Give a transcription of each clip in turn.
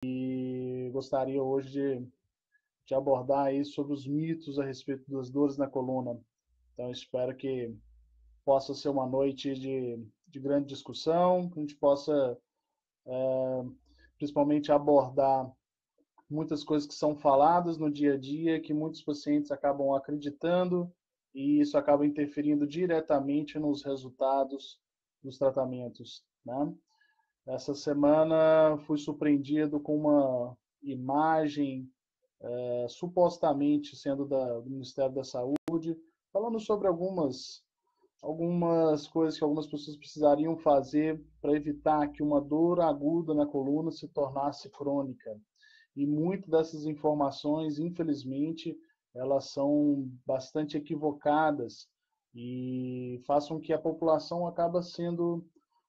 e gostaria hoje de abordar aí sobre os mitos a respeito das dores na coluna. Então, espero que possa ser uma noite de grande discussão, que a gente possa principalmente abordar muitas coisas que são faladas no dia a dia, que muitos pacientes acabam acreditando, e isso acaba interferindo diretamente nos resultados dos tratamentos, né? Essa semana fui surpreendido com uma imagem supostamente sendo do Ministério da Saúde, falando sobre algumas coisas que algumas pessoas precisariam fazer para evitar que uma dor aguda na coluna se tornasse crônica. E muitas dessas informações, infelizmente, elas são bastante equivocadas e façam que a população acaba sendo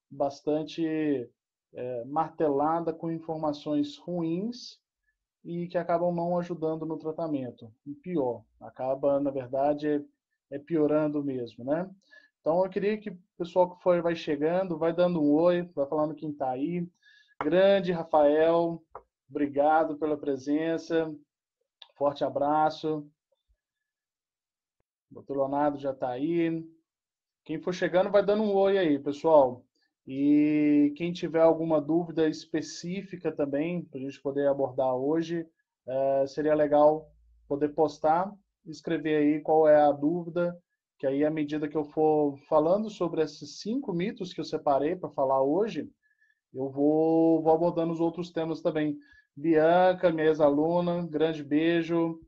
bastante martelada com informações ruins e que acabam não ajudando no tratamento. E pior, acaba, na verdade, piorando mesmo, né? Então, eu queria que o pessoal que vai chegando, vai dando um oi, vai falando quem está aí. Grande Rafael, obrigado pela presença. Forte abraço. O Dr. Leonardo já está aí. Quem for chegando, vai dando um oi aí, pessoal. E quem tiver alguma dúvida específica também, para a gente poder abordar hoje, seria legal poder postar, escrever aí qual é a dúvida, que aí, à medida que eu for falando sobre esses 5 mitos que eu separei para falar hoje, eu vou abordando os outros temas também. Bianca, minha ex-aluna, grande beijo.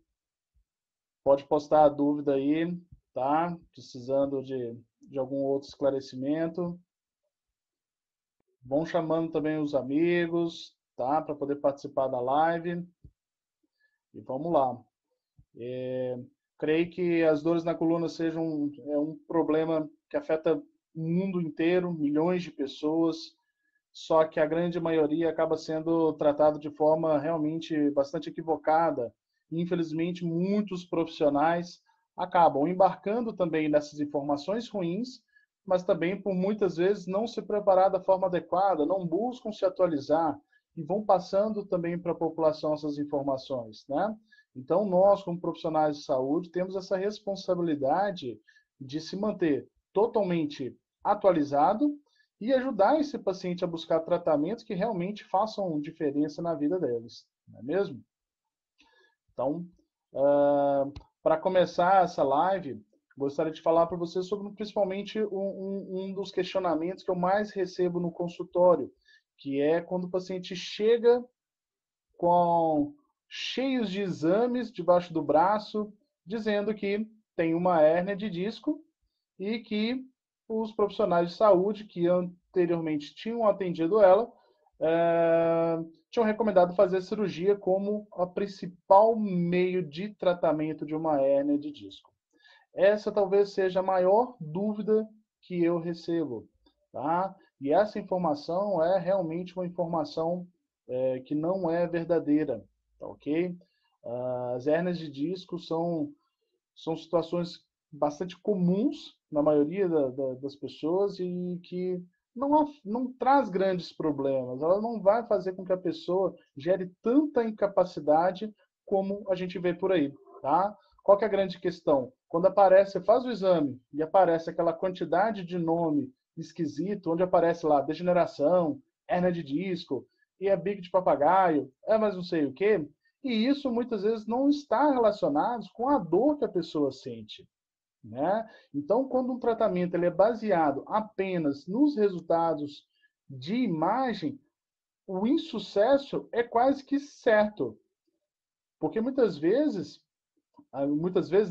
Pode postar a dúvida aí, tá? Precisando de algum outro esclarecimento. Vão chamando também os amigos, tá? Para poder participar da live. E vamos lá. Creio que as dores na coluna sejam um problema que afeta o mundo inteiro, milhões de pessoas, só que a grande maioria acaba sendo tratado de forma realmente bastante equivocada. Infelizmente, muitos profissionais acabam embarcando também nessas informações ruins, mas também por muitas vezes não se preparar da forma adequada, não buscam se atualizar e vão passando também para a população essas informações, né? Então, nós, como profissionais de saúde, temos essa responsabilidade de se manter totalmente atualizado e ajudar esse paciente a buscar tratamentos que realmente façam diferença na vida deles, não é mesmo? Então, para começar essa live, gostaria de falar para você sobre principalmente um dos questionamentos que eu mais recebo no consultório, que é quando o paciente chega com cheios de exames debaixo do braço, dizendo que tem uma hérnia de disco e que os profissionais de saúde que anteriormente tinham atendido ela tinham recomendado fazer cirurgia como o principal meio de tratamento de uma hérnia de disco. Essa talvez seja a maior dúvida que eu recebo, tá? E essa informação é realmente uma informação que não é verdadeira, tá ok? As hérnias de disco são situações bastante comuns na maioria das pessoas e que não traz grandes problemas. Ela não vai fazer com que a pessoa gere tanta incapacidade como a gente vê por aí, tá? Qual que é a grande questão? Quando aparece, você faz o exame e aparece aquela quantidade de nome esquisito, onde aparece lá degeneração, hérnia de disco, e é bico de papagaio, é mais não sei o quê, e isso muitas vezes não está relacionado com a dor que a pessoa sente, né? Então, quando um tratamento ele é baseado apenas nos resultados de imagem, o insucesso é quase que certo. Porque muitas vezes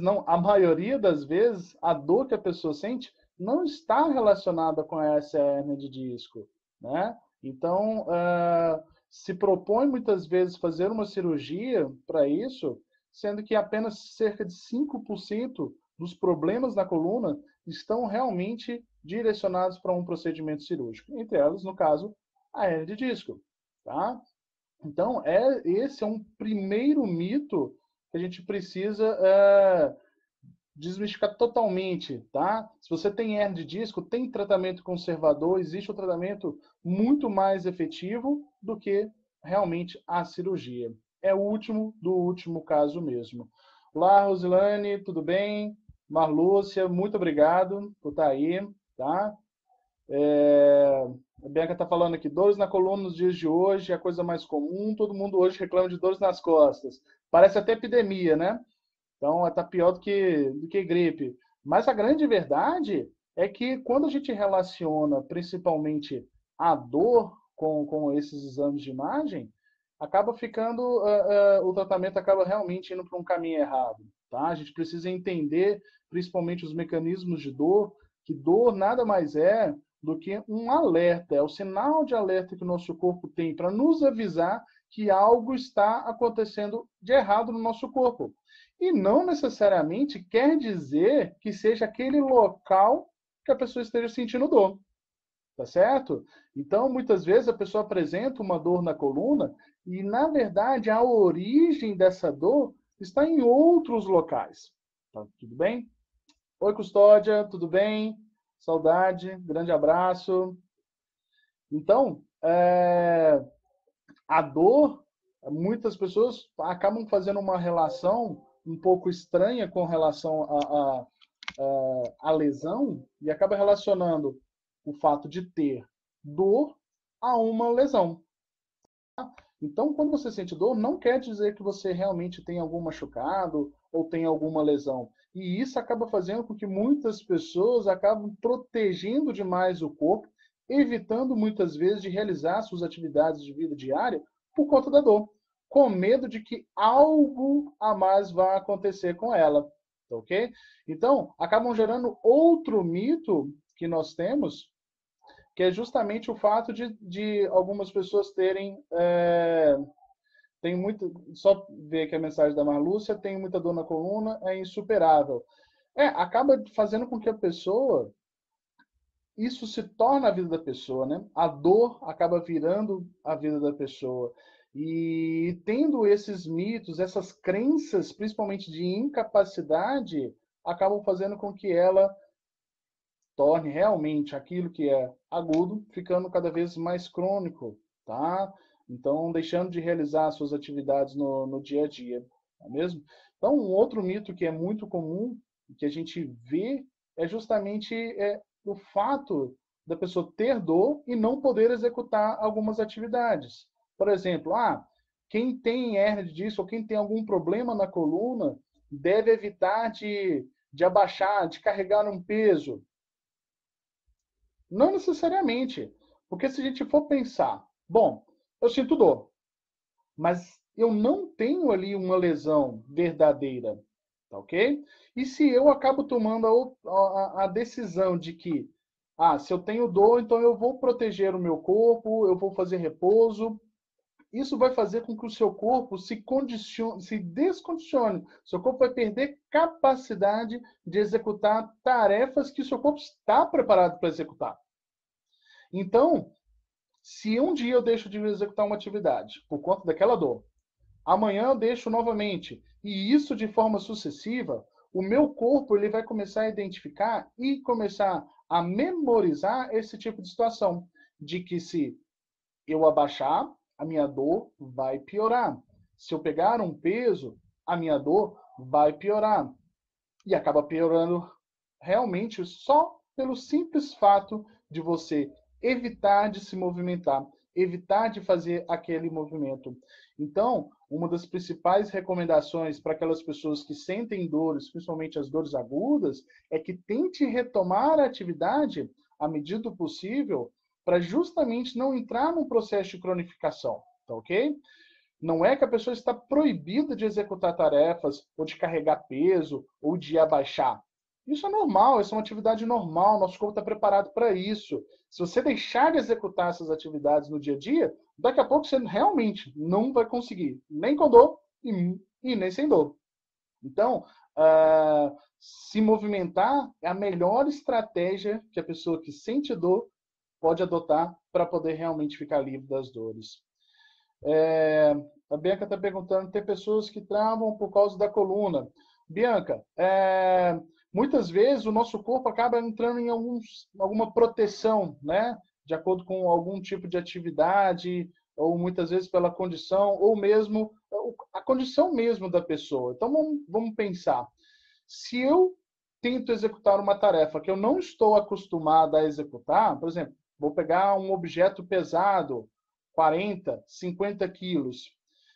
não, a maioria das vezes, a dor que a pessoa sente não está relacionada com essa hérnia de disco, né? Então, se propõe muitas vezes fazer uma cirurgia para isso, sendo que apenas cerca de 5% dos problemas na coluna estão realmente direcionados para um procedimento cirúrgico. Entre elas, no caso, a hérnia de disco, tá? Então, esse é um primeiro mito que a gente precisa desmistificar totalmente, tá? Se você tem hernia de disco, tem tratamento conservador, existe um tratamento muito mais efetivo do que realmente a cirurgia. É o último do último caso mesmo. Olá, Rosilane, tudo bem? Marlúcia, muito obrigado por estar aí, tá? A Bianca está falando aqui, dores na coluna nos dias de hoje é a coisa mais comum, todo mundo hoje reclama de dores nas costas. Parece até epidemia, né? Então, está pior do que gripe. Mas a grande verdade é que quando a gente relaciona principalmente a dor com esses exames de imagem, acaba ficando, o tratamento acaba realmente indo para um caminho errado. Tá? A gente precisa entender principalmente os mecanismos de dor, que dor nada mais é do que um alerta, é o sinal de alerta que o nosso corpo tem para nos avisar que algo está acontecendo de errado no nosso corpo. E não necessariamente quer dizer que seja aquele local que a pessoa esteja sentindo dor. Tá certo? Então, muitas vezes a pessoa apresenta uma dor na coluna e, na verdade, a origem dessa dor está em outros locais. Tá tudo bem? Oi, Custódia, tudo bem? Saudade, grande abraço. Então, a dor, muitas pessoas acabam fazendo uma relação um pouco estranha com relação à lesão e acaba relacionando o fato de ter dor a uma lesão. Então, quando você sente dor, não quer dizer que você realmente tem algum machucado ou tem alguma lesão. E isso acaba fazendo com que muitas pessoas acabem protegendo demais o corpo, evitando muitas vezes de realizar suas atividades de vida diária por conta da dor, com medo de que algo a mais vá acontecer com ela, tá ok? Então, acabam gerando outro mito que nós temos, que é justamente o fato de algumas pessoas terem. Tem muito. Só ver aqui a mensagem da Marlúcia: tem muita dor na coluna, é insuperável. Acaba fazendo com que a pessoa. Isso se torna a vida da pessoa, né? A dor acaba virando a vida da pessoa. E tendo esses mitos, essas crenças, principalmente de incapacidade, acabam fazendo com que ela torne realmente aquilo que é agudo ficando cada vez mais crônico, tá? Então, deixando de realizar suas atividades no dia a dia, não é mesmo? Então, um outro mito que é muito comum, que a gente vê, é justamente o fato da pessoa ter dor e não poder executar algumas atividades. Por exemplo, quem tem hérnia de disco ou quem tem algum problema na coluna deve evitar de abaixar, de carregar um peso. Não necessariamente. Porque se a gente for pensar, bom, eu sinto dor, mas eu não tenho ali uma lesão verdadeira, tá ok? E se eu acabo tomando a decisão de que, se eu tenho dor, então eu vou proteger o meu corpo, eu vou fazer repouso, isso vai fazer com que o seu corpo se descondicione. Seu corpo vai perder capacidade de executar tarefas que o seu corpo está preparado para executar. Então, se um dia eu deixo de executar uma atividade por conta daquela dor, amanhã eu deixo novamente, e isso de forma sucessiva, o meu corpo ele vai começar a identificar e começar a memorizar esse tipo de situação, de que se eu abaixar, a minha dor vai piorar. Se eu pegar um peso, a minha dor vai piorar. E acaba piorando realmente só pelo simples fato de você evitar de se movimentar, evitar de fazer aquele movimento. Então, uma das principais recomendações para aquelas pessoas que sentem dores, principalmente as dores agudas, é que tente retomar a atividade à medida do possível, para justamente não entrar num processo de cronificação, tá ok? Não é que a pessoa está proibida de executar tarefas, ou de carregar peso, ou de abaixar. Isso é normal, isso é uma atividade normal, nosso corpo está preparado para isso. Se você deixar de executar essas atividades no dia a dia, daqui a pouco você realmente não vai conseguir, nem com dor e nem sem dor. Então, se movimentar é a melhor estratégia que a pessoa que sente dor pode adotar para poder realmente ficar livre das dores. A Bianca está perguntando, tem pessoas que travam por causa da coluna. Bianca, muitas vezes o nosso corpo acaba entrando em alguma proteção, né? De acordo com algum tipo de atividade, ou muitas vezes pela condição, ou mesmo a condição mesmo da pessoa. Então, vamos pensar. Se eu tento executar uma tarefa que eu não estou acostumado a executar, por exemplo, vou pegar um objeto pesado, 40, 50 quilos.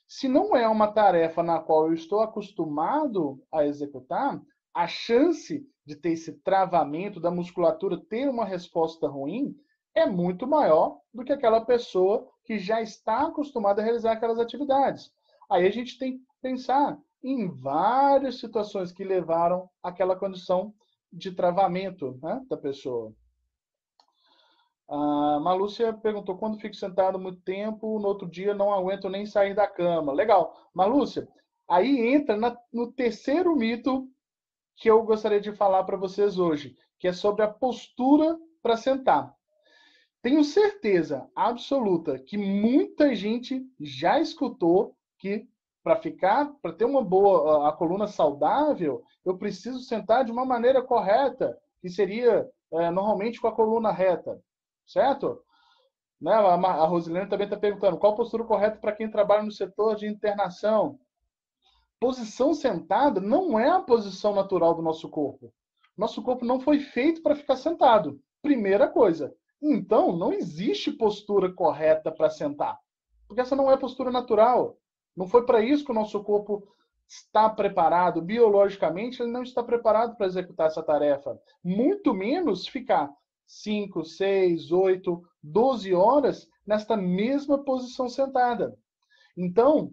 Se não é uma tarefa na qual eu estou acostumado a executar, a chance de ter esse travamento da musculatura ter uma resposta ruim é muito maior do que aquela pessoa que já está acostumada a realizar aquelas atividades. Aí a gente tem que pensar em várias situações que levaram àquela condição de travamento, né, da pessoa. A Malúcia perguntou, quando fico sentado muito tempo, no outro dia não aguento nem sair da cama. Legal. Malúcia, aí entra no terceiro mito que eu gostaria de falar para vocês hoje, que é sobre a postura para sentar. Tenho certeza absoluta que muita gente já escutou que para ter uma boa a coluna saudável, eu preciso sentar de uma maneira correta, que seria normalmente com a coluna reta, certo? Né? A Rosilene também está perguntando qual a postura correta para quem trabalha no setor de internação. Posição sentada não é a posição natural do nosso corpo. Nosso corpo não foi feito para ficar sentado. Primeira coisa. Então, não existe postura correta para sentar. Porque essa não é postura natural. Não foi para isso que o nosso corpo está preparado. Biologicamente, ele não está preparado para executar essa tarefa. Muito menos ficar 5, 6, 8, 12 horas nesta mesma posição sentada. Então,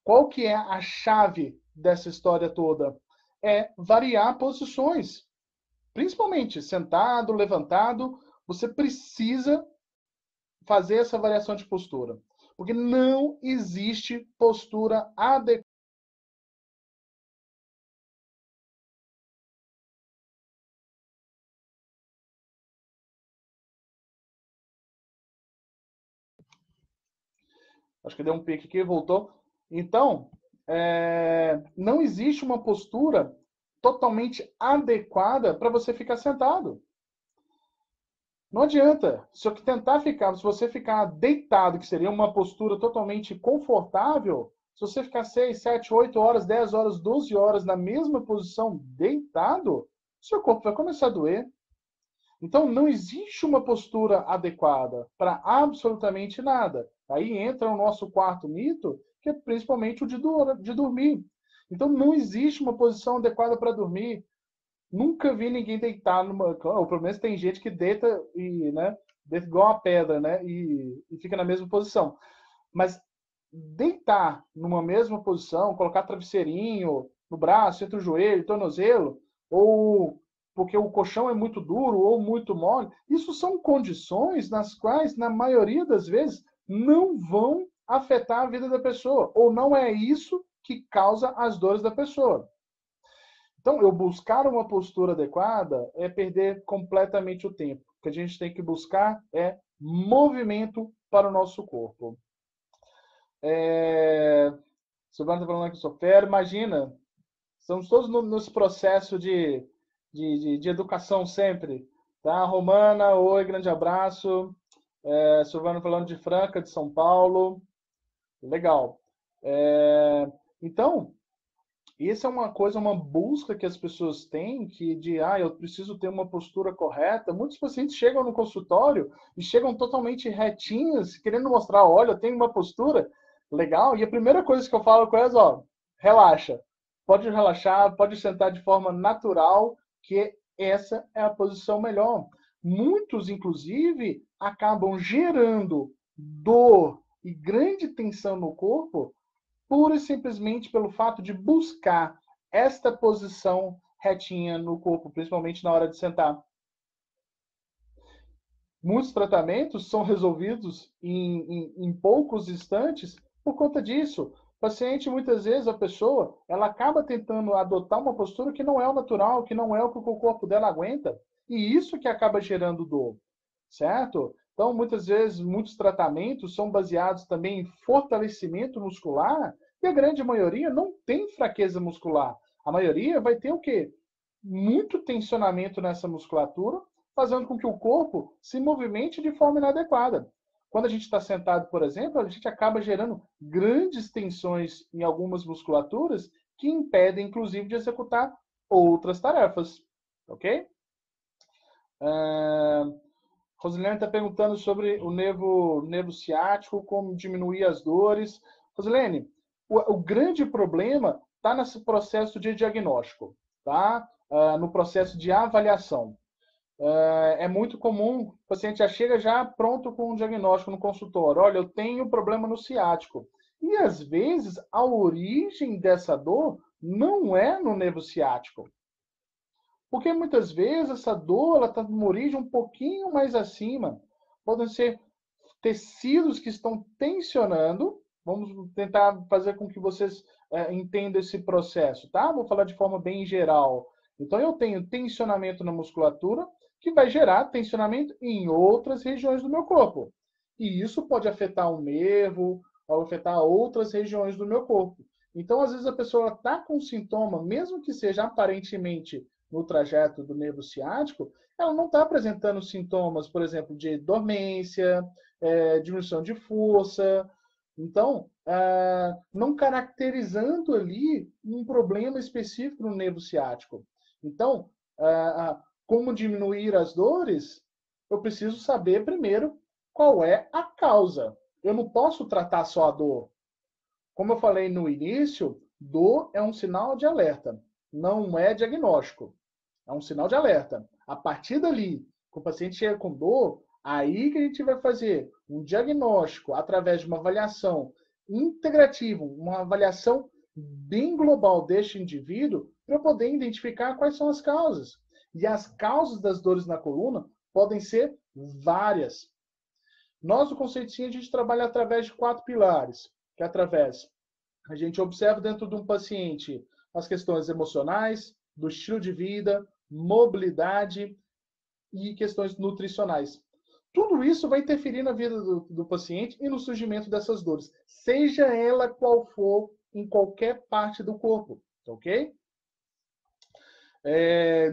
qual que é a chave dessa história toda? É variar posições. Principalmente sentado, levantado, você precisa fazer essa variação de postura. Porque não existe postura adequada. Acho que deu um pique aqui e voltou. Então, não existe uma postura totalmente adequada para você ficar sentado. Não adianta. Se eu tentar ficar, se você ficar deitado, que seria uma postura totalmente confortável, se você ficar 6, 7, 8 horas, 10 horas, 12 horas na mesma posição deitado, seu corpo vai começar a doer. Então, não existe uma postura adequada para absolutamente nada. Aí entra o nosso quarto mito, que é principalmente o de dormir. Então, não existe uma posição adequada para dormir. Nunca vi ninguém deitar numa cama, ou pelo menos tem gente que deita e, né, deita igual uma pedra, né, e fica na mesma posição. Mas deitar numa mesma posição, colocar travesseirinho no braço, entre o joelho e o tornozelo, ou porque o colchão é muito duro ou muito mole, isso são condições nas quais, na maioria das vezes, não vão afetar a vida da pessoa, ou não é isso que causa as dores da pessoa. Então, eu buscar uma postura adequada é perder completamente o tempo. O que a gente tem que buscar é movimento para o nosso corpo. Silvana está falando aqui, Sofera, imagina, estamos todos nesse processo de educação sempre. Tá? Romana, oi, grande abraço. Silvana falando de Franca, de São Paulo. Legal. Então, isso é uma coisa, uma busca que as pessoas têm, que eu preciso ter uma postura correta. Muitos pacientes chegam no consultório e chegam totalmente retinhos, querendo mostrar, olha, eu tenho uma postura legal. E a primeira coisa que eu falo com elas, relaxa. Pode relaxar, pode sentar de forma natural, que essa é a posição melhor. Muitos, inclusive, acabam gerando dor e grande tensão no corpo pura e simplesmente pelo fato de buscar esta posição retinha no corpo, principalmente na hora de sentar. Muitos tratamentos são resolvidos em poucos instantes por conta disso. O paciente, muitas vezes, a pessoa, ela acaba tentando adotar uma postura que não é o natural, que não é o que o corpo dela aguenta. E isso que acaba gerando dor, certo? Então, muitas vezes, muitos tratamentos são baseados também em fortalecimento muscular, e a grande maioria não tem fraqueza muscular. A maioria vai ter o quê? Muito tensionamento nessa musculatura, fazendo com que o corpo se movimente de forma inadequada. quando a gente está sentado, por exemplo, a gente acaba gerando grandes tensões em algumas musculaturas que impedem, inclusive, de executar outras tarefas. Ok? Rosilene está perguntando sobre o nervo ciático, como diminuir as dores. Rosilene, o grande problema está nesse processo de diagnóstico, tá? No processo de avaliação. É muito comum, o paciente já chega já pronto com um diagnóstico no consultório. Olha, eu tenho problema no ciático. E às vezes a origem dessa dor não é no nervo ciático. Porque muitas vezes essa dor está numa origem um pouquinho mais acima. Podem ser tecidos que estão tensionando. Vamos tentar fazer com que vocês entendam esse processo, tá? Vou falar de forma bem geral. Então, eu tenho tensionamento na musculatura, que vai gerar tensionamento em outras regiões do meu corpo. E isso pode afetar o nervo, pode afetar outras regiões do meu corpo. Então, às vezes, a pessoa está com sintoma, mesmo que seja aparentemente no trajeto do nervo ciático, ela não está apresentando sintomas, por exemplo, de dormência, diminuição de força. Então, não caracterizando ali um problema específico no nervo ciático. Então, como diminuir as dores? Eu preciso saber primeiro qual é a causa. Eu não posso tratar só a dor. Como eu falei no início, dor é um sinal de alerta, não é diagnóstico. É um sinal de alerta. A partir dali, que o paciente chega com dor, aí que a gente vai fazer um diagnóstico através de uma avaliação integrativa, uma avaliação bem global deste indivíduo, para poder identificar quais são as causas. E as causas das dores na coluna podem ser várias. Nós, no Conceito Sim, a gente trabalha através de 4 pilares, que é através, a gente observa dentro de um paciente as questões emocionais, do estilo de vida, mobilidade e questões nutricionais. Tudo isso vai interferir na vida do paciente e no surgimento dessas dores, seja ela qual for, em qualquer parte do corpo, ok?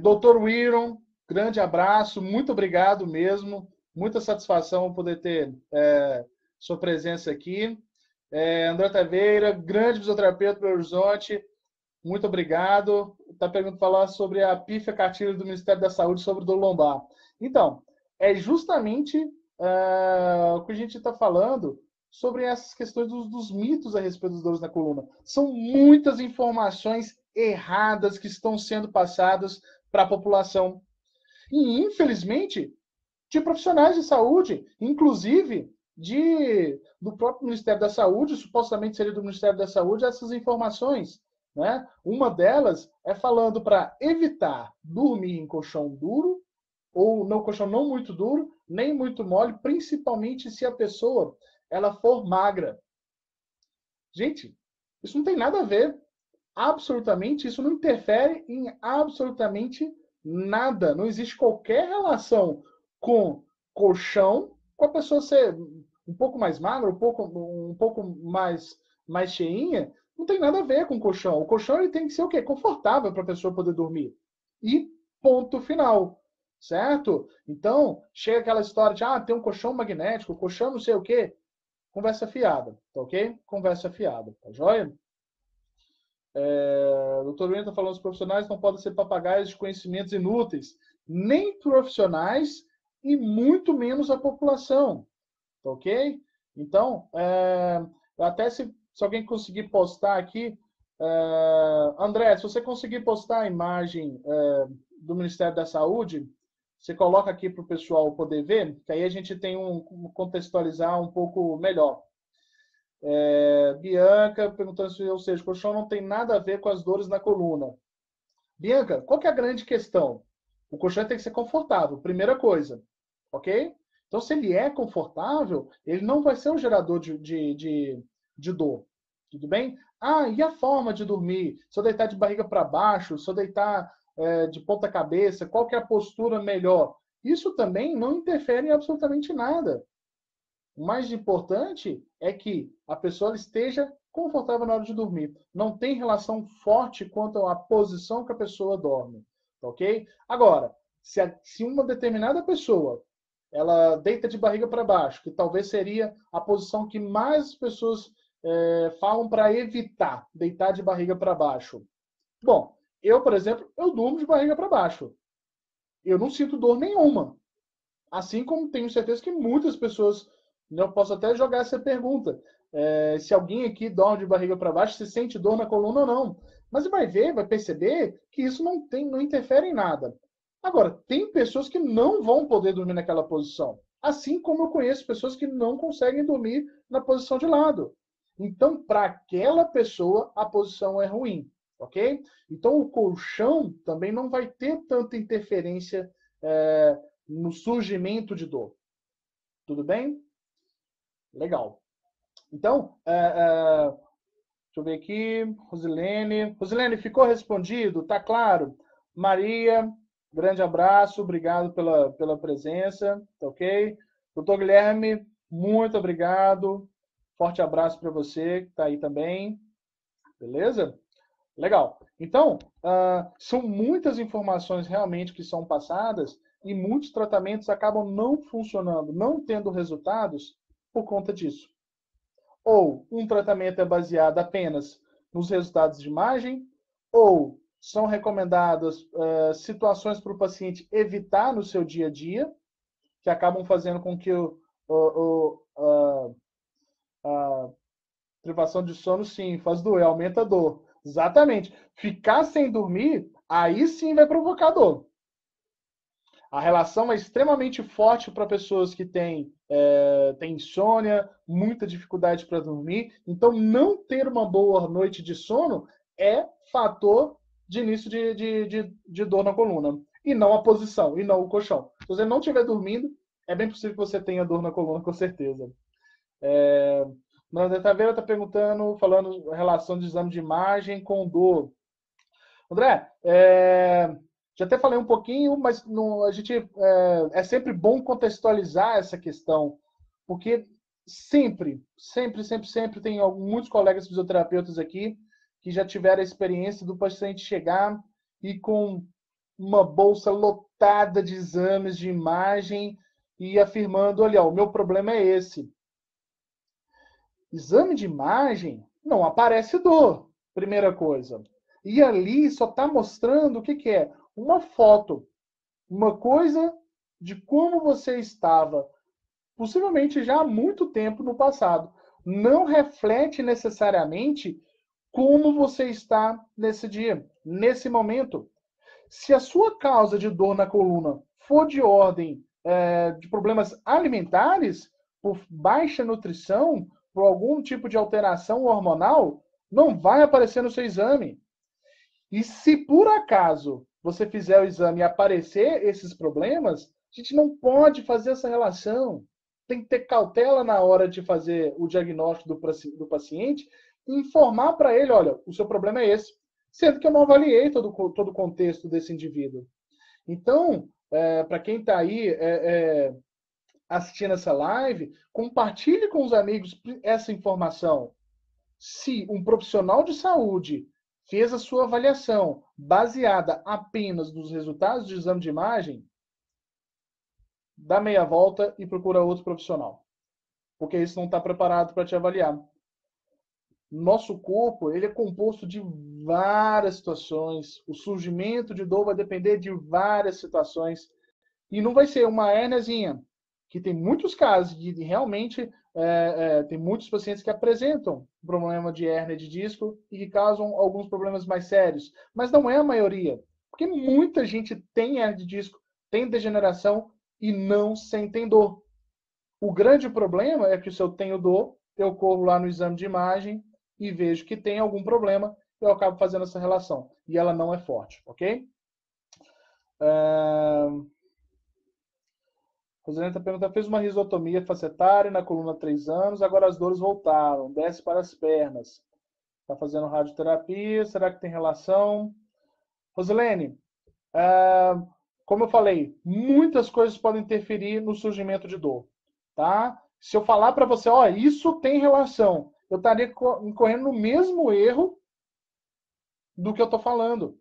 Dr. Wiron, grande abraço, muito obrigado mesmo, muita satisfação poder ter sua presença aqui. André Taveira, grande fisioterapeuta do Horizonte, muito obrigado. Está perguntando falar sobre a pífia cartilha do Ministério da Saúde sobre dor lombar. Então, é justamente o que a gente está falando sobre essas questões dos mitos a respeito das dores na coluna. São muitas informações erradas que estão sendo passadas para a população. E, infelizmente, de profissionais de saúde, inclusive do próprio Ministério da Saúde, supostamente seria do Ministério da Saúde, essas informações. Né? Uma delas é falando para evitar dormir em colchão duro, ou no colchão não muito duro, nem muito mole, principalmente se a pessoa ela for magra. Gente, isso não tem nada a ver. Absolutamente, isso não interfere em absolutamente nada. Não existe qualquer relação com colchão, com a pessoa ser um pouco mais magra, um pouco mais cheinha. Não tem nada a ver com o colchão. O colchão ele tem que ser o quê? Confortável para a pessoa poder dormir. E ponto final. Certo? Então, chega aquela história de tem um colchão magnético, colchão não sei o quê. Conversa fiada, tá ok? Conversa fiada, tá joia? O doutor William está falando que os profissionais não podem ser papagaios de conhecimentos inúteis, nem profissionais e muito menos a população, tá ok? Então, até se alguém conseguir postar aqui, André, se você conseguir postar a imagem do Ministério da Saúde, você coloca aqui para o pessoal poder ver, que aí a gente tem contextualizar um pouco melhor. Bianca perguntando se, ou seja, o colchão não tem nada a ver com as dores na coluna. Bianca, qual que é a grande questão? O colchão tem que ser confortável, primeira coisa, ok? Então, se ele é confortável, ele não vai ser um gerador de dor, tudo bem? E a forma de dormir? Se eu deitar de barriga para baixo, se eu deitar de ponta cabeça, qual que é a postura melhor? Isso também não interfere em absolutamente nada. O mais importante é que a pessoa esteja confortável na hora de dormir. Não tem relação forte quanto à posição que a pessoa dorme, ok? Agora, se uma determinada pessoa ela deita de barriga para baixo, que talvez seria a posição que mais pessoas falam para evitar deitar de barriga para baixo. Bom, eu, por exemplo, eu durmo de barriga para baixo. Eu não sinto dor nenhuma. Assim como tenho certeza que muitas pessoas, eu posso até jogar essa pergunta, se alguém aqui dorme de barriga para baixo, se sente dor na coluna ou não. Mas vai ver, vai perceber que isso não interfere em nada. Agora, tem pessoas que não vão poder dormir naquela posição. Assim como eu conheço pessoas que não conseguem dormir na posição de lado. Então, para aquela pessoa, a posição é ruim, ok? Então, o colchão também não vai ter tanta interferência no surgimento de dor. Tudo bem? Legal. Então, deixa eu ver aqui. Rosilene. Rosilene, ficou respondido? Tá claro? Maria, grande abraço. Obrigado pela presença. Tá ok? Doutor Guilherme, muito obrigado. Forte abraço para você que está aí também. Beleza? Legal. Então, são muitas informações realmente que são passadas e muitos tratamentos acabam não funcionando, não tendo resultados por conta disso. Ou um tratamento é baseado apenas nos resultados de imagem, ou são recomendadas situações para o paciente evitar no seu dia a dia, que acabam fazendo com que a privação de sono, sim, faz doer, aumenta a dor. Exatamente. Ficar sem dormir, aí sim vai provocar dor. A relação é extremamente forte para pessoas que têm insônia, muita dificuldade para dormir. Então, não ter uma boa noite de sono é fator de início de dor na coluna. E não a posição, e não o colchão. Se você não estiver dormindo, é bem possível que você tenha dor na coluna, com certeza. André Taveira está perguntando, falando relação de exame de imagem com dor. André, já até falei um pouquinho, mas a gente é sempre bom contextualizar essa questão, porque sempre tem muitos colegas fisioterapeutas aqui que já tiveram a experiência do paciente chegar e com uma bolsa lotada de exames de imagem e afirmando, olha, o meu problema é esse. Exame de imagem, não aparece dor, primeira coisa. E ali só está mostrando o que é? Uma foto, uma coisa de como você estava, possivelmente já há muito tempo no passado. Não reflete necessariamente como você está nesse dia, nesse momento. Se a sua causa de dor na coluna for de ordem de problemas alimentares, por baixa nutrição, por algum tipo de alteração hormonal, não vai aparecer no seu exame. E se por acaso você fizer o exame e aparecer esses problemas, a gente não pode fazer essa relação. Tem que ter cautela na hora de fazer o diagnóstico do paciente e informar para ele, olha, o seu problema é esse. Sendo que eu não avaliei todo o contexto desse indivíduo. Então, para quem está aí assistindo essa live, compartilhe com os amigos essa informação. Se um profissional de saúde fez a sua avaliação baseada apenas nos resultados de exame de imagem, dá meia volta e procura outro profissional. Porque esse não está preparado para te avaliar. Nosso corpo, ele é composto de várias situações. O surgimento de dor vai depender de várias situações. E não vai ser uma hérniazinha, que tem muitos casos de realmente tem muitos pacientes que apresentam problema de hérnia de disco e que causam alguns problemas mais sérios. Mas não é a maioria. Porque muita gente tem hérnia de disco, tem degeneração e não sentem dor. O grande problema é que se eu tenho dor, eu corro lá no exame de imagem e vejo que tem algum problema, eu acabo fazendo essa relação. E ela não é forte, ok? Rosalina está perguntando, fez uma risotomia facetária na coluna há 3 anos, agora as dores voltaram, desce para as pernas. Está fazendo radioterapia, será que tem relação? Rosilene, como eu falei, muitas coisas podem interferir no surgimento de dor, tá? Se eu falar para você, ó, isso tem relação, eu estaria incorrendo no mesmo erro do que eu estou falando.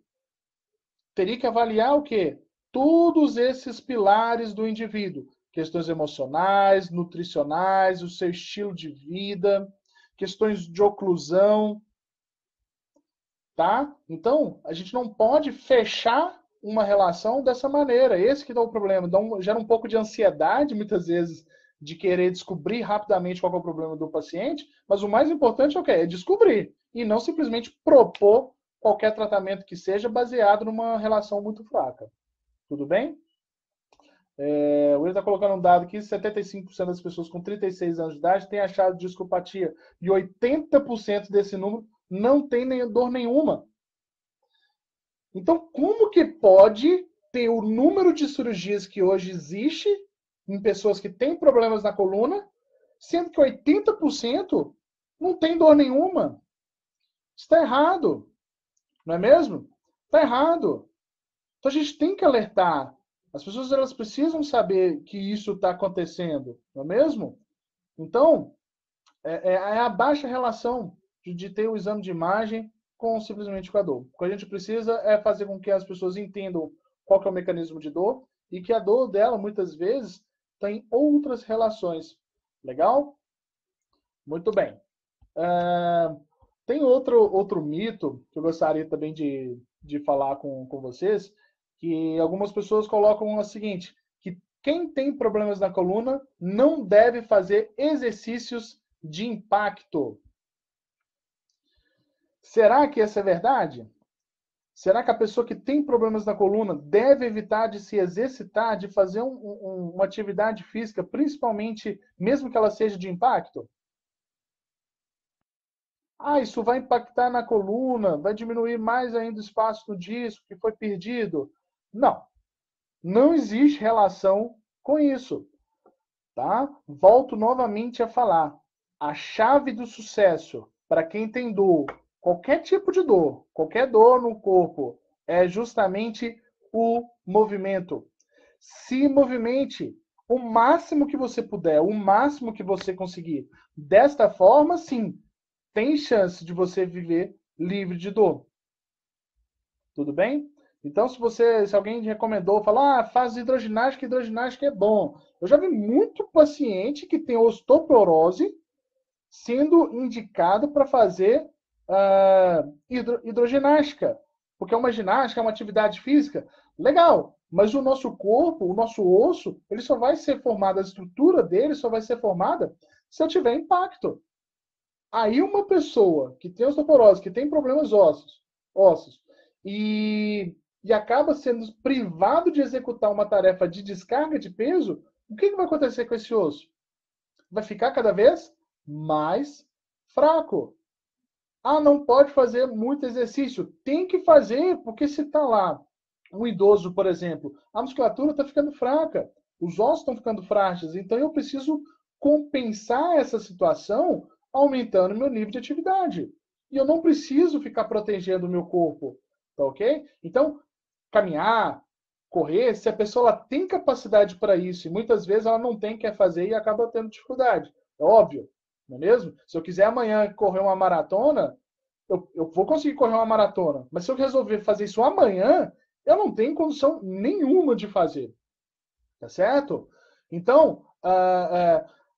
Teria que avaliar o quê? Todos esses pilares do indivíduo. questões emocionais, nutricionais, o seu estilo de vida, questões de oclusão, tá? Então, a gente não pode fechar uma relação dessa maneira. Esse que dá o problema. Gera um pouco de ansiedade, muitas vezes, de querer descobrir rapidamente qual é o problema do paciente, mas o mais importante é o quê? É descobrir, e não simplesmente propor qualquer tratamento que seja baseado numa relação muito fraca. Tudo bem? O Will está colocando um dado aqui, 75% das pessoas com 36 anos de idade têm achado discopatia, e 80% desse número não tem dor nenhuma. Então, como que pode ter o número de cirurgias que hoje existe em pessoas que têm problemas na coluna, sendo que 80% não tem dor nenhuma? Está errado, não é mesmo? Está errado. Então a gente tem que alertar. As pessoas elas precisam saber que isso está acontecendo, não é mesmo? Então, é a baixa relação de ter o exame de imagem com simplesmente com a dor. O que a gente precisa é fazer com que as pessoas entendam qual que é o mecanismo de dor e que a dor dela, muitas vezes, tem outras relações. Legal? Muito bem. Tem outro mito que eu gostaria também de falar com vocês, que algumas pessoas colocam o seguinte, que quem tem problemas na coluna não deve fazer exercícios de impacto. Será que essa é verdade? Será que a pessoa que tem problemas na coluna deve evitar de se exercitar, de fazer uma atividade física, principalmente, mesmo que ela seja de impacto? Isso vai impactar na coluna, vai diminuir mais ainda o espaço no disco que foi perdido. Não, não existe relação com isso, tá? Volto novamente a falar. A chave do sucesso para quem tem dor, qualquer tipo de dor, qualquer dor no corpo, é justamente o movimento. Se movimente o máximo que você puder, o máximo que você conseguir. Desta forma, sim, tem chance de você viver livre de dor. Tudo bem? Então, se alguém recomendou, falar, faz hidroginástica é bom. Eu já vi muito paciente que tem osteoporose sendo indicado para fazer hidroginástica. Porque é uma ginástica, é uma atividade física. Legal, mas o nosso corpo, o nosso osso, ele só vai ser formado, a estrutura dele só vai ser formada se eu tiver impacto. Aí uma pessoa que tem osteoporose, que tem problemas ossos e acaba sendo privado de executar uma tarefa de descarga de peso, o que vai acontecer com esse osso? Vai ficar cada vez mais fraco. Não pode fazer muito exercício. Tem que fazer, porque se está lá um idoso, por exemplo, a musculatura está ficando fraca, os ossos estão ficando frágeis, então eu preciso compensar essa situação aumentando meu nível de atividade. E eu não preciso ficar protegendo o meu corpo, tá ok? Então, caminhar, correr, se a pessoa tem capacidade para isso, e muitas vezes ela não tem, quer fazer e acaba tendo dificuldade. É óbvio, não é mesmo? Se eu quiser amanhã correr uma maratona, eu vou conseguir correr uma maratona. Mas se eu resolver fazer isso amanhã, eu não tenho condição nenhuma de fazer. Tá certo? Então,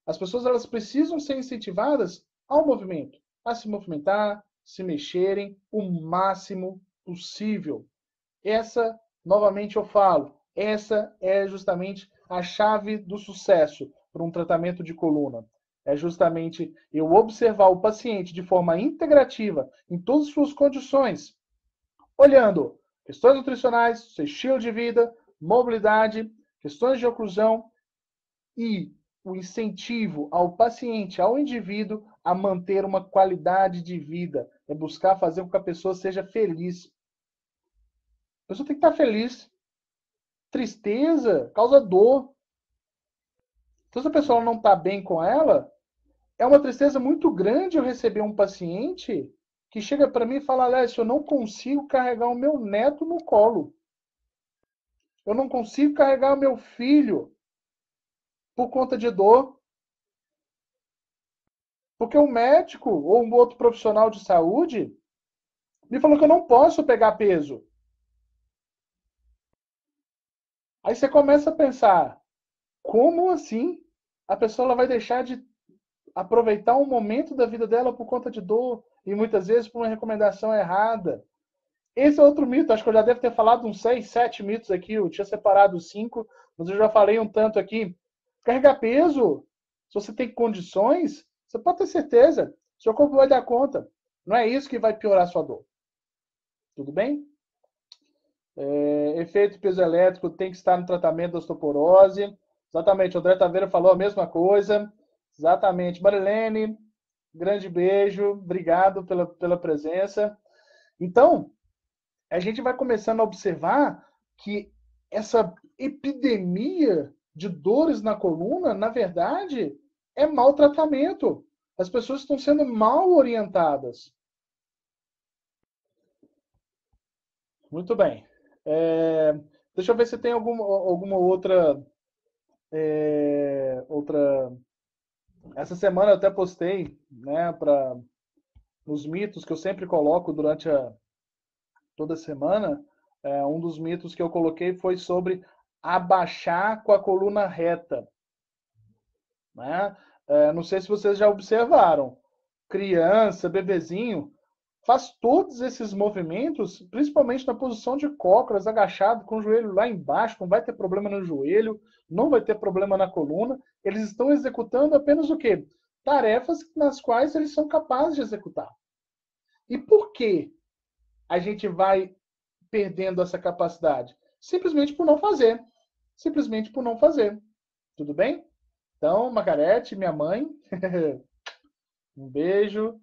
as pessoas elas precisam ser incentivadas ao movimento, a se movimentar, se mexerem o máximo possível. Essa, novamente eu falo, essa é justamente a chave do sucesso para um tratamento de coluna. É justamente eu observar o paciente de forma integrativa em todas as suas condições, olhando questões nutricionais, seu estilo de vida, mobilidade, questões de oclusão e o incentivo ao paciente, ao indivíduo, a manter uma qualidade de vida. É buscar fazer com que a pessoa seja feliz. A pessoa tem que estar feliz. Tristeza causa dor. Então, se a pessoa não está bem com ela, é uma tristeza muito grande eu receber um paciente que chega para mim e fala, Alessio, eu não consigo carregar o meu neto no colo. Eu não consigo carregar o meu filho por conta de dor. Porque o médico ou um outro profissional de saúde me falou que eu não posso pegar peso. Aí você começa a pensar, Como assim a pessoa ela vai deixar de aproveitar um momento da vida dela por conta de dor e muitas vezes por uma recomendação errada? Esse é outro mito, acho que eu já devo ter falado uns 6, 7 mitos aqui, eu tinha separado 5, mas eu já falei um tanto aqui. Carregar peso, se você tem condições, você pode ter certeza, seu corpo vai dar conta. Não é isso que vai piorar a sua dor. Tudo bem? Efeito peso elétrico tem que estar no tratamento da osteoporose. Exatamente, o André Taveira falou a mesma coisa. Exatamente. Marilene, grande beijo, obrigado pela presença. Então, a gente vai começando a observar que essa epidemia de dores na coluna, na verdade, é maltratamento. As pessoas estão sendo mal orientadas. Muito bem. Deixa eu ver se tem alguma outra. Essa semana eu até postei, né, nos mitos que eu sempre coloco durante toda semana. Um dos mitos que eu coloquei foi sobre abaixar com a coluna reta. Né? Não sei se vocês já observaram. Criança, bebezinho, faz todos esses movimentos, principalmente na posição de cócoras, agachado, com o joelho lá embaixo, não vai ter problema no joelho, não vai ter problema na coluna. Eles estão executando apenas o quê? Tarefas nas quais eles são capazes de executar. E por que a gente vai perdendo essa capacidade? Simplesmente por não fazer. Simplesmente por não fazer. Tudo bem? Então, Margarete, minha mãe, um beijo.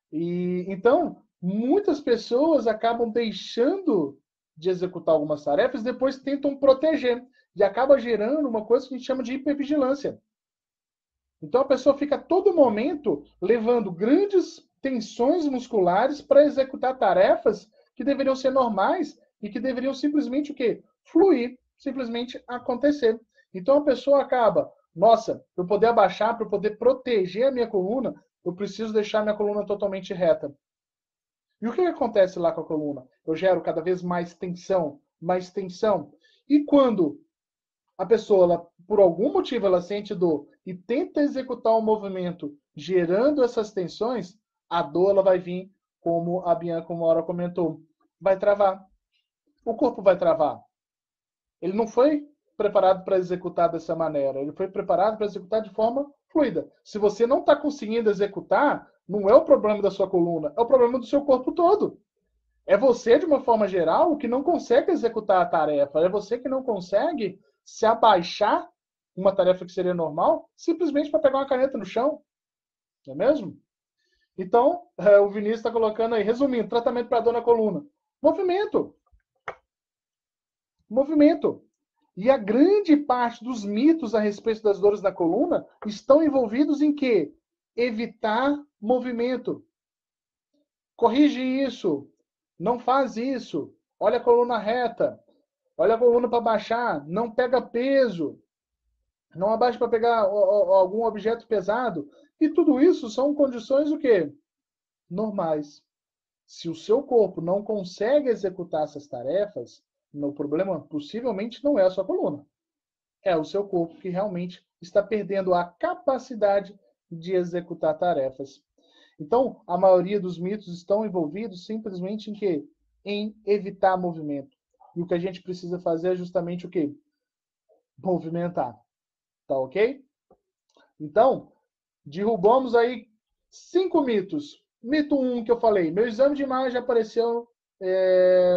E então, muitas pessoas acabam deixando de executar algumas tarefas e depois tentam proteger. E acaba gerando uma coisa que a gente chama de hipervigilância. Então a pessoa fica a todo momento levando grandes tensões musculares para executar tarefas que deveriam ser normais e que deveriam simplesmente o quê? Fluir, simplesmente acontecer. Então a pessoa acaba, nossa, para eu poder abaixar, para eu poder proteger a minha coluna, eu preciso deixar minha coluna totalmente reta. E o que acontece lá com a coluna? Eu gero cada vez mais tensão, mais tensão. E quando a pessoa, ela, por algum motivo, ela sente dor e tenta executar um movimento gerando essas tensões, a dor ela vai vir, como a Bianca uma hora comentou, vai travar. O corpo vai travar. Ele não foi preparado para executar dessa maneira, ele foi preparado para executar de forma fluida. Se você não está conseguindo executar, não é o problema da sua coluna, é o problema do seu corpo todo. É você, de uma forma geral, que não consegue executar a tarefa. É você que não consegue se abaixar uma tarefa que seria normal, simplesmente para pegar uma caneta no chão. Não é mesmo? Então, o Vinícius está colocando aí, resumindo, tratamento para dor na coluna. Movimento. Movimento. E a grande parte dos mitos a respeito das dores na coluna estão envolvidos em quê? Evitar movimento. Corrige isso. Não faz isso. Olha a coluna reta. Olha a coluna para baixar. Não pega peso. Não abaixa para pegar algum objeto pesado. E tudo isso são condições o quê? Normais. Se o seu corpo não consegue executar essas tarefas, o problema possivelmente não é a sua coluna. É o seu corpo que realmente está perdendo a capacidade de executar tarefas. Então, a maioria dos mitos estão envolvidos simplesmente em quê? Em evitar movimento. E o que a gente precisa fazer é justamente o quê? Movimentar. Tá ok? Então, derrubamos aí 5 mitos. Mito 1 que eu falei. Meu exame de imagem apareceu.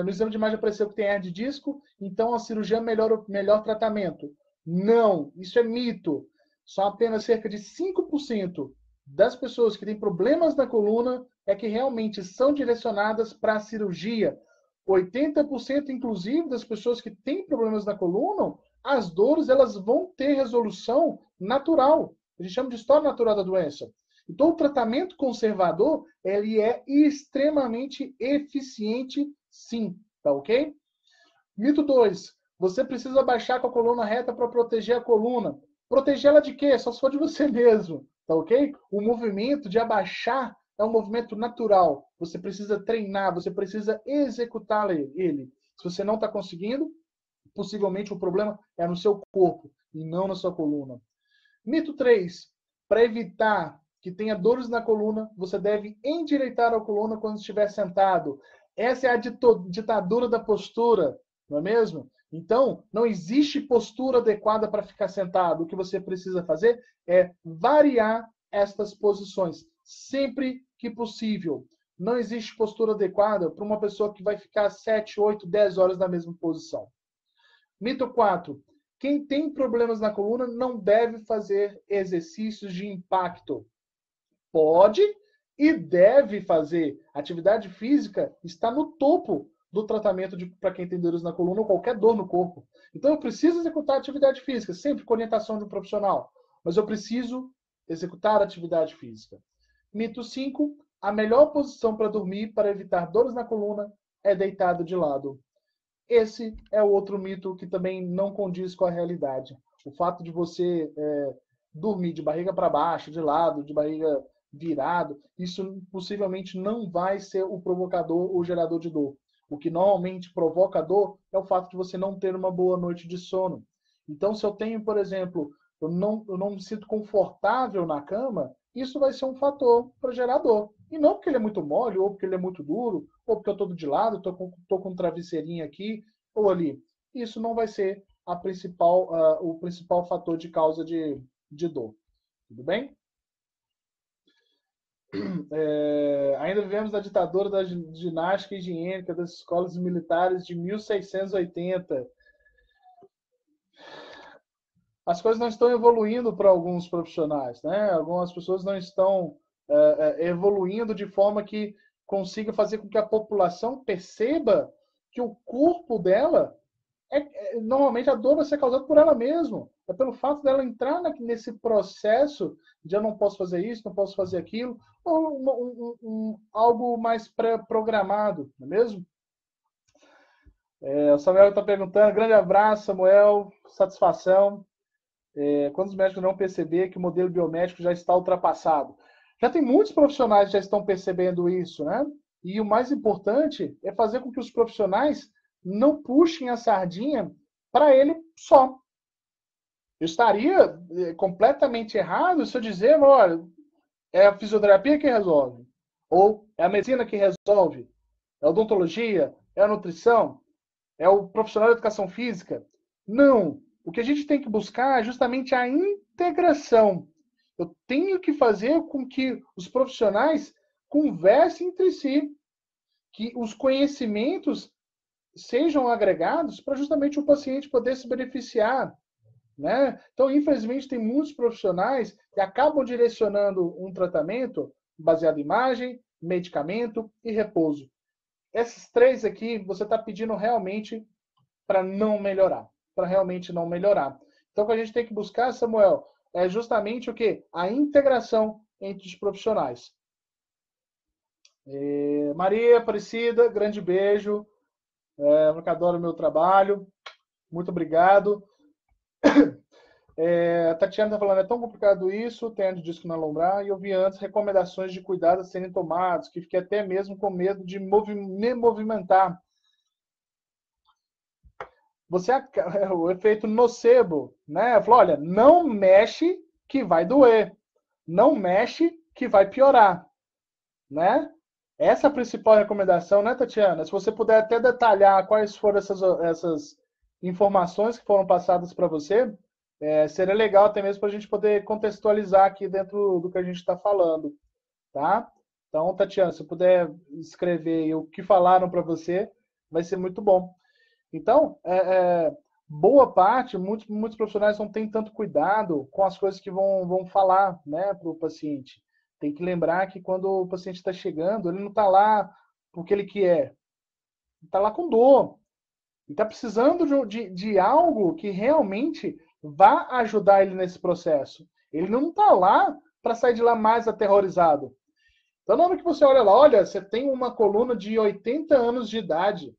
No exame de imagem apareceu que tem hernia de disco, então a cirurgia é melhor tratamento. Não, isso é mito. Só apenas cerca de 5% das pessoas que têm problemas na coluna é que realmente são direcionadas para a cirurgia. 80% inclusive das pessoas que têm problemas na coluna, as dores elas vão ter resolução natural. A gente chama de história natural da doença. Então, o tratamento conservador ele é extremamente eficiente, sim, tá ok? Mito 2. Você precisa baixar com a coluna reta para proteger a coluna. Proteger ela de quê? Só se for de você mesmo, tá ok? O movimento de abaixar é um movimento natural. Você precisa treinar, você precisa executar ele. Se você não está conseguindo, possivelmente o problema é no seu corpo e não na sua coluna. Mito 3. Para evitar que tenha dores na coluna, você deve endireitar a coluna quando estiver sentado. Essa é a ditadura da postura, não é mesmo? Então, não existe postura adequada para ficar sentado. O que você precisa fazer é variar estas posições, sempre que possível. Não existe postura adequada para uma pessoa que vai ficar 7, 8, 10 horas na mesma posição. Mito 4. Quem tem problemas na coluna não deve fazer exercícios de impacto. Pode e deve fazer. Atividade física está no topo do tratamento para quem tem dores na coluna ou qualquer dor no corpo. Então eu preciso executar atividade física, sempre com orientação de um profissional. Mas eu preciso executar atividade física. Mito 5. A melhor posição para dormir para evitar dores na coluna é deitado de lado. Esse é o outro mito que também não condiz com a realidade. O fato de você dormir de barriga para baixo, de lado, de barriga virado, isso possivelmente não vai ser o provocador ou gerador de dor. O que normalmente provoca dor é o fato de você não ter uma boa noite de sono. Então, se eu tenho, por exemplo, eu não me sinto confortável na cama, isso vai ser um fator para gerar dor. E não porque ele é muito mole, ou porque ele é muito duro, ou porque eu estou de lado, estou com um travesseirinho aqui ou ali. Isso não vai ser o principal fator de causa de dor. Tudo bem? Ainda vivemos na ditadura da ginástica higiênica das escolas militares de 1680. As coisas não estão evoluindo para alguns profissionais, né? Algumas pessoas não estão evoluindo de forma que consiga fazer com que a população perceba que o corpo dela normalmente a dor vai ser causada por ela mesma. É pelo fato dela entrar nesse processo de eu não posso fazer isso, não posso fazer aquilo, ou algo mais pré-programado, não é mesmo? O Samuel está perguntando, grande abraço, Samuel, satisfação. Quando os médicos não perceber que o modelo biomédico já está ultrapassado? Já tem muitos profissionais que já estão percebendo isso, né? E o mais importante é fazer com que os profissionais não puxem a sardinha para ele só. Eu estaria completamente errado se eu dizer, olha, é a fisioterapia que resolve, ou é a medicina que resolve, é a odontologia, é a nutrição, é o profissional de educação física. Não. O que a gente tem que buscar é justamente a integração. Eu tenho que fazer com que os profissionais conversem entre si, que os conhecimentos sejam agregados para justamente o paciente poder se beneficiar, né? Então, infelizmente, tem muitos profissionais que acabam direcionando um tratamento baseado em imagem, medicamento e repouso. Esses três aqui, você está pedindo realmente para não melhorar, para realmente não melhorar. Então, o que a gente tem que buscar, Samuel, é justamente o quê? A integração entre os profissionais. Maria Aparecida, grande beijo. Eu adoro o meu trabalho. Muito obrigado. A Tatiana está falando, é tão complicado isso, tenho disco na lombar, e eu vi antes recomendações de cuidado a serem tomados, que fiquei até mesmo com medo de me movimentar. O efeito nocebo, né? Falou, olha, não mexe que vai doer. Não mexe que vai piorar, né? Essa é a principal recomendação, né, Tatiana? Se você puder até detalhar quais foram essas informações que foram passadas para você, seria legal até mesmo para a gente poder contextualizar aqui dentro do que a gente está falando, tá? Então, Tatiana, se puder escrever o que falaram para você, vai ser muito bom. Então, boa parte, muitos profissionais não têm tanto cuidado com as coisas que vão falar, né, para o paciente. Tem que lembrar que quando o paciente está chegando, ele não está lá porque ele quer. Ele está lá com dor. Ele está precisando de algo que realmente vá ajudar ele nesse processo. Ele não está lá para sair de lá mais aterrorizado. Então, na hora que você olha lá, olha, você tem uma coluna de 80 anos de idade.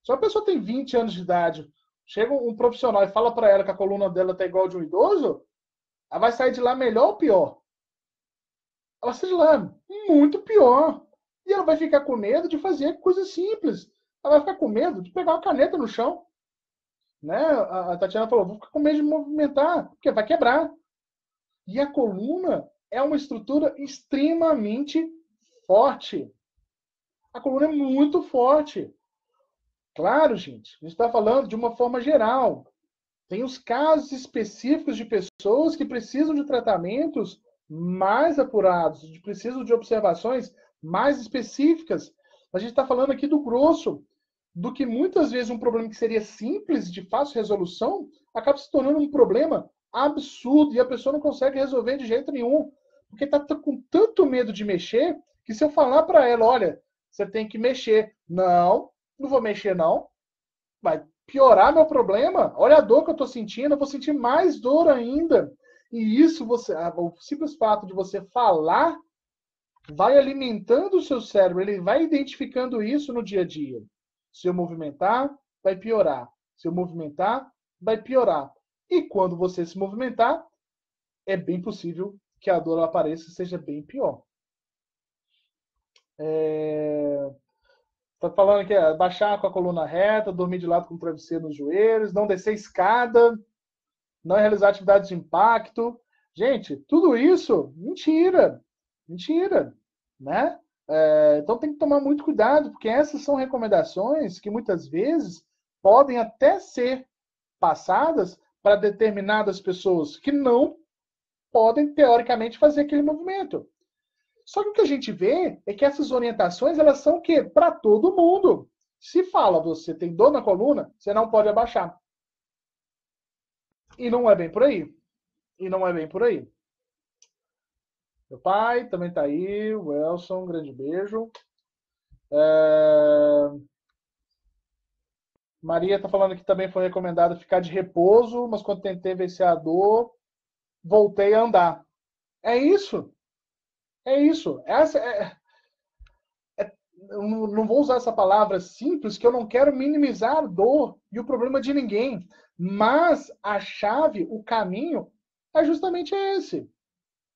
Se uma pessoa tem 20 anos de idade, chega um profissional e fala para ela que a coluna dela está igual de um idoso, ela vai sair de lá melhor ou pior? Ela sai de lá muito pior. E ela vai ficar com medo de fazer coisas simples. Ela vai ficar com medo de pegar uma caneta no chão. né? A Tatiana falou, vou ficar com medo de movimentar, porque vai quebrar. E a coluna é uma estrutura extremamente forte. A coluna é muito forte. Claro, gente, a gente está falando de uma forma geral. Tem os casos específicos de pessoas que precisam de tratamentos mais apurados, precisam de observações mais específicas. A gente está falando aqui do grosso, do que muitas vezes um problema que seria simples, de fácil resolução, acaba se tornando um problema absurdo e a pessoa não consegue resolver de jeito nenhum, porque está com tanto medo de mexer que se eu falar para ela, olha, você tem que mexer, não, não vou mexer não, vai piorar meu problema. Olha a dor que eu estou sentindo, eu vou sentir mais dor ainda. E isso, o simples fato de você falar vai alimentando o seu cérebro, ele vai identificando isso no dia a dia. Se eu movimentar, vai piorar. Se eu movimentar, vai piorar. E quando você se movimentar, é bem possível que a dor apareça e seja bem pior. Tá falando que é baixar com a coluna reta, dormir de lado com o travesseiro nos joelhos, não descer escada, não realizar atividades de impacto. Gente, tudo isso, mentira. Mentira, né? Então tem que tomar muito cuidado, porque essas são recomendações que muitas vezes podem até ser passadas para determinadas pessoas que não podem, teoricamente, fazer aquele movimento. Só que o que a gente vê é que essas orientações, elas são o quê? Para todo mundo. Se fala, você tem dor na coluna, você não pode abaixar. E não é bem por aí. E não é bem por aí. Meu pai também está aí, o Elson, um grande beijo. Maria está falando que também foi recomendado ficar de repouso, mas quando tentei vencer a dor, voltei a andar. É isso. É isso. Eu não vou usar essa palavra simples, que eu não quero minimizar a dor e o problema de ninguém. Mas a chave, o caminho, é justamente esse.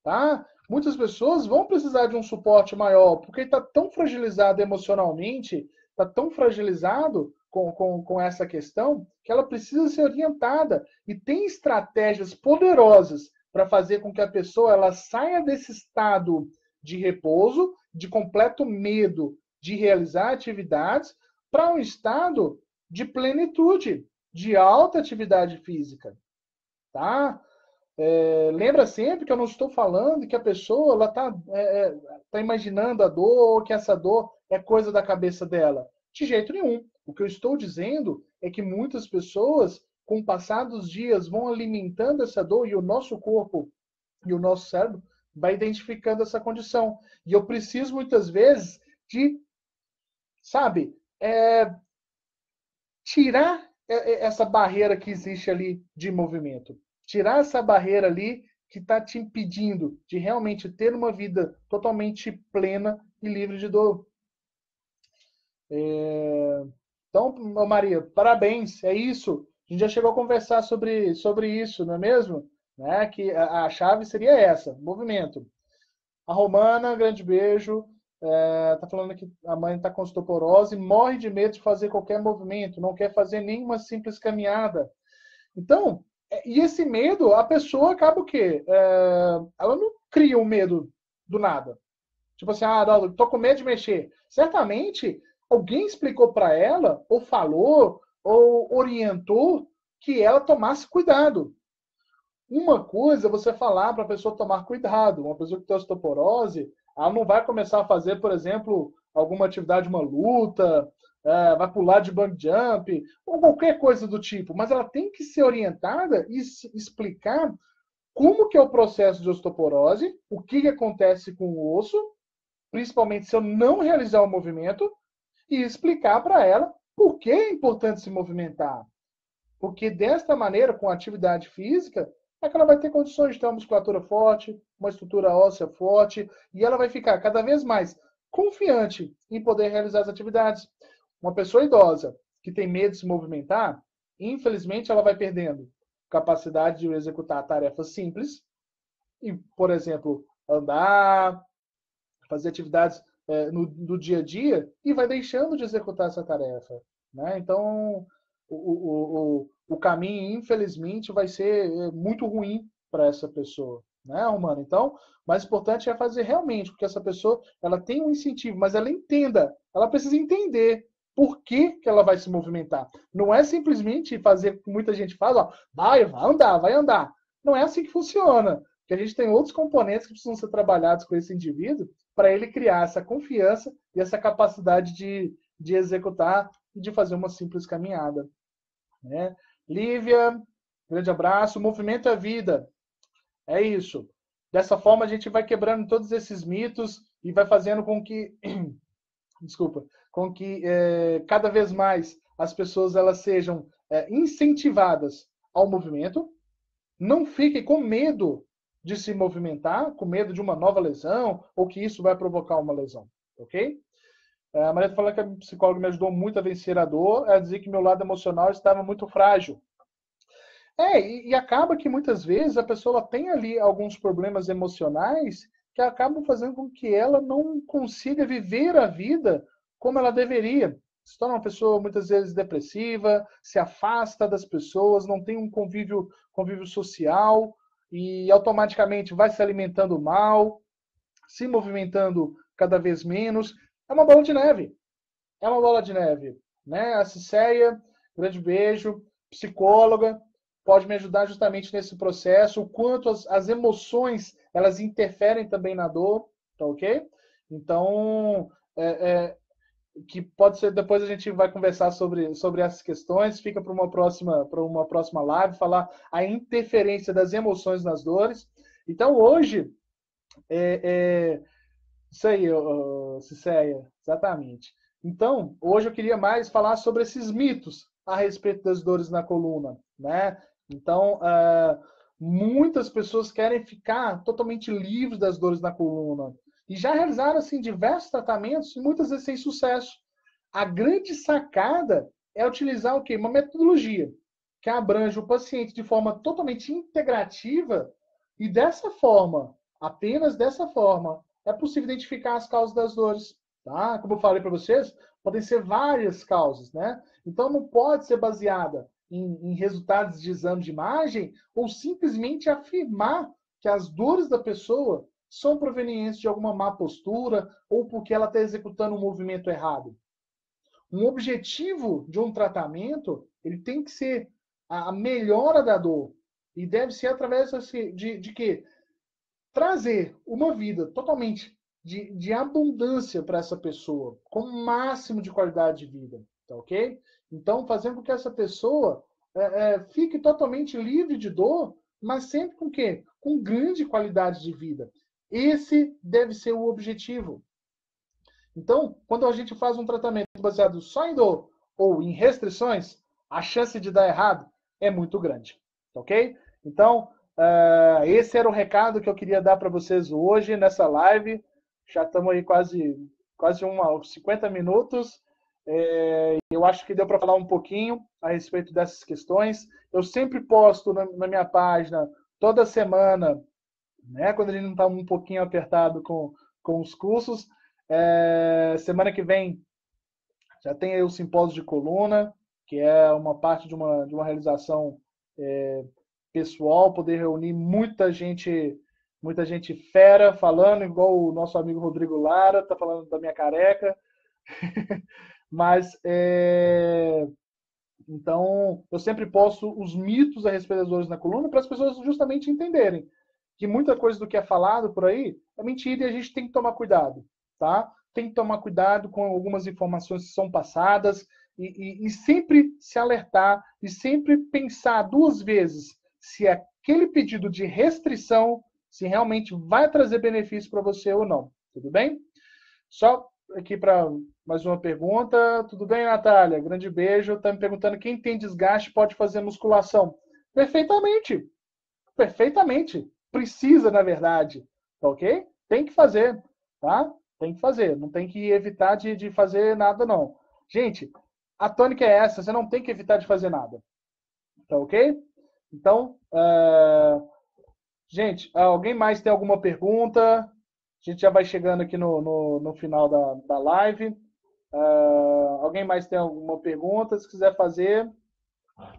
Tá? Muitas pessoas vão precisar de um suporte maior, porque está tão fragilizado emocionalmente, está tão fragilizado com essa questão, que ela precisa ser orientada. E tem estratégias poderosas para fazer com que a pessoa ela saia desse estado de repouso, de completo medo de realizar atividades, para um estado de plenitude, de alta atividade física. Tá? Lembra sempre que eu não estou falando que a pessoa tá imaginando a dor, que essa dor é coisa da cabeça dela. De jeito nenhum. O que eu estou dizendo é que muitas pessoas, com o passar dos dias, vão alimentando essa dor e o nosso corpo e o nosso cérebro vai identificando essa condição. E eu preciso muitas vezes de, sabe, tirar essa barreira que existe ali de movimento. Tirar essa barreira ali que está te impedindo de realmente ter uma vida totalmente plena e livre de dor. Então, Maria, parabéns, é isso. A gente já chegou a conversar sobre isso, não é mesmo? Né? Que a chave seria essa, movimento. A Romana, grande beijo. Tá falando que a mãe está com osteoporose, morre de medo de fazer qualquer movimento, não quer fazer nenhuma simples caminhada. Então, e esse medo, a pessoa acaba o quê? Ela não cria um medo do nada. Tipo assim, não, tô com medo de mexer. Certamente, alguém explicou para ela, ou falou, ou orientou que ela tomasse cuidado. Uma coisa é você falar para a pessoa tomar cuidado. Uma pessoa que tem osteoporose, ela não vai começar a fazer, por exemplo, alguma atividade, uma luta, vai pular de bungee jump, ou qualquer coisa do tipo. Mas ela tem que ser orientada e explicar como que é o processo de osteoporose, o que acontece com o osso, principalmente se eu não realizar o movimento, e explicar para ela por que é importante se movimentar. Porque desta maneira, com a atividade física, é que ela vai ter condições de ter uma musculatura forte, uma estrutura óssea forte, e ela vai ficar cada vez mais confiante em poder realizar as atividades. Uma pessoa idosa que tem medo de se movimentar, infelizmente ela vai perdendo capacidade de executar tarefas simples, e, por exemplo, andar, fazer atividades no dia a dia, e vai deixando de executar essa tarefa. Né? Então, o caminho, infelizmente, vai ser muito ruim para essa pessoa, né, Romano? Então, o mais importante é fazer realmente com que essa pessoa ela tenha um incentivo, mas ela entenda, ela precisa entender por que, que ela vai se movimentar. Não é simplesmente fazer o que muita gente faz, ó, vai andar, vai andar. Não é assim que funciona. Porque a gente tem outros componentes que precisam ser trabalhados com esse indivíduo para ele criar essa confiança e essa capacidade de executar e de fazer uma simples caminhada. Né? Lívia, grande abraço. Movimento é vida. É isso. Dessa forma, a gente vai quebrando todos esses mitos e vai fazendo com que, desculpa, com que cada vez mais as pessoas elas sejam incentivadas ao movimento. Não fiquem com medo de se movimentar, com medo de uma nova lesão ou que isso vai provocar uma lesão, ok? A Maria está falando que a psicóloga me ajudou muito a vencer a dor, a dizer que meu lado emocional estava muito frágil. E acaba que muitas vezes a pessoa tem ali alguns problemas emocionais que acabam fazendo com que ela não consiga viver a vida como ela deveria. Se torna uma pessoa muitas vezes depressiva, se afasta das pessoas, não tem um convívio social e automaticamente vai se alimentando mal, se movimentando cada vez menos. É uma bola de neve. É uma bola de neve. Né? A Cicéia, grande beijo, psicóloga, pode me ajudar justamente nesse processo, o quanto as emoções elas interferem também na dor, tá ok? Então, que pode ser, depois a gente vai conversar sobre essas questões, fica para uma próxima live, falar a interferência das emoções nas dores. Então, hoje, isso aí, Cicéia, exatamente. Então, hoje eu queria mais falar sobre esses mitos a respeito das dores na coluna, né? Então, muitas pessoas querem ficar totalmente livres das dores na coluna e já realizaram assim diversos tratamentos e muitas vezes sem sucesso. A grande sacada é utilizar o quê? Uma metodologia que abrange o paciente de forma totalmente integrativa e dessa forma, apenas dessa forma, é possível identificar as causas das dores. Tá? Como eu falei para vocês, podem ser várias causas, né? Então não pode ser baseada em resultados de exame de imagem ou simplesmente afirmar que as dores da pessoa são provenientes de alguma má postura ou porque ela está executando um movimento errado. Um objetivo de um tratamento ele tem que ser a melhora da dor e deve ser através de quê? Trazer uma vida totalmente de abundância para essa pessoa, com o máximo de qualidade de vida, tá ok? Então, fazendo com que essa pessoa fique totalmente livre de dor, mas sempre com quê? Com grande qualidade de vida. Esse deve ser o objetivo. Então, quando a gente faz um tratamento baseado só em dor ou em restrições, a chance de dar errado é muito grande, tá ok? Então, esse era o recado que eu queria dar para vocês hoje nessa live. Já estamos aí quase uns 50 minutos. Eu acho que deu para falar um pouquinho a respeito dessas questões. Eu sempre posto na minha página toda semana, né, quando a gente não está um pouquinho apertado com os cursos. Semana que vem já tem aí o simpósio de coluna, que é uma parte de uma realização pessoal, poder reunir muita gente fera falando, igual o nosso amigo Rodrigo Lara, tá falando da minha careca. Mas, então, eu sempre posto os mitos a respeito das dores na coluna para as pessoas justamente entenderem que muita coisa do que é falado por aí é mentira e a gente tem que tomar cuidado, tá? Tem que tomar cuidado com algumas informações que são passadas e sempre se alertar e sempre pensar duas vezes se aquele pedido de restrição, se realmente vai trazer benefício para você ou não. Tudo bem? Só aqui para mais uma pergunta. Tudo bem, Natália? Grande beijo. Está me perguntando quem tem desgaste pode fazer musculação. Perfeitamente. Perfeitamente. Precisa, na verdade. Tá ok? Tem que fazer. Tá? Tem que fazer. Não tem que evitar de fazer nada, não. Gente, a tônica é essa. Você não tem que evitar de fazer nada. Tá ok? Então, gente, alguém mais tem alguma pergunta? A gente já vai chegando aqui no final da live. Alguém mais tem alguma pergunta? Se quiser fazer,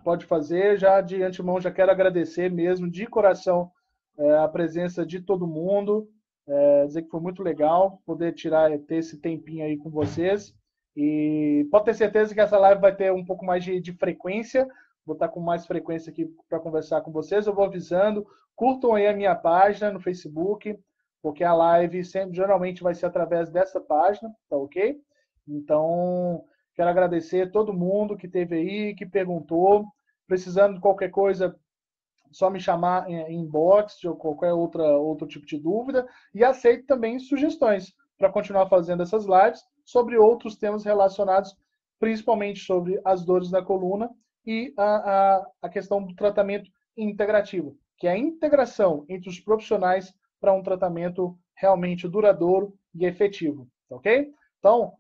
pode fazer. Já de antemão, já quero agradecer mesmo, de coração, a presença de todo mundo. Dizer que foi muito legal poder ter esse tempinho aí com vocês. E pode ter certeza que essa live vai ter um pouco mais de frequência. Vou estar com mais frequência aqui para conversar com vocês. Eu vou avisando. Curtam aí a minha página no Facebook, porque a live sempre, geralmente vai ser através dessa página, tá ok? Então, quero agradecer a todo mundo que esteve aí, que perguntou. Precisando de qualquer coisa, só me chamar em inbox ou qualquer outro tipo de dúvida. E aceito também sugestões para continuar fazendo essas lives sobre outros temas relacionados, principalmente sobre as dores na coluna e a questão do tratamento integrativo, que é a integração entre os profissionais para um tratamento realmente duradouro e efetivo. Ok? Então,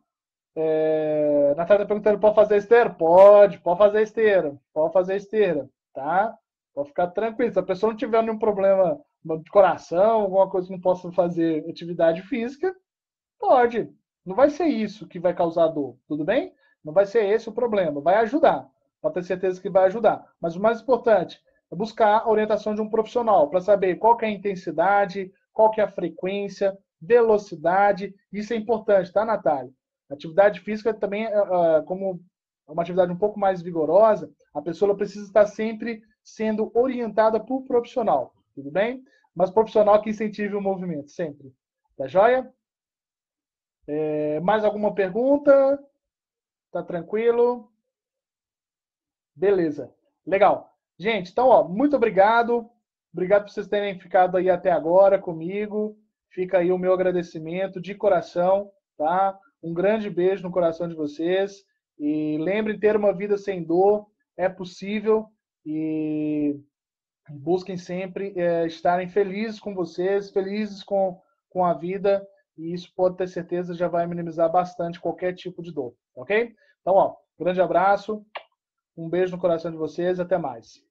Natália está perguntando, pode fazer esteira? Pode fazer esteira. Pode fazer esteira, tá? Pode ficar tranquilo. Se a pessoa não tiver nenhum problema de coração, alguma coisa que não possa fazer atividade física, pode. Não vai ser isso que vai causar dor, tudo bem? Não vai ser esse o problema. Vai ajudar. Pode ter certeza que vai ajudar. Mas o mais importante é buscar a orientação de um profissional para saber qual que é a intensidade, qual que é a frequência, velocidade. Isso é importante, tá, Natália? Atividade física também, como uma atividade um pouco mais vigorosa, a pessoa precisa estar sempre sendo orientada por profissional, tudo bem? Mas profissional que incentive o movimento, sempre. Tá joia? Mais alguma pergunta? Tá tranquilo? Beleza. Legal. Gente, então, muito obrigado. Obrigado por vocês terem ficado aí até agora comigo. Fica aí o meu agradecimento de coração, tá? Um grande beijo no coração de vocês. E lembrem, ter uma vida sem dor é possível. E busquem sempre estarem felizes com vocês, felizes com a vida. E isso pode ter certeza já vai minimizar bastante qualquer tipo de dor, ok? Então, grande abraço, um beijo no coração de vocês e até mais.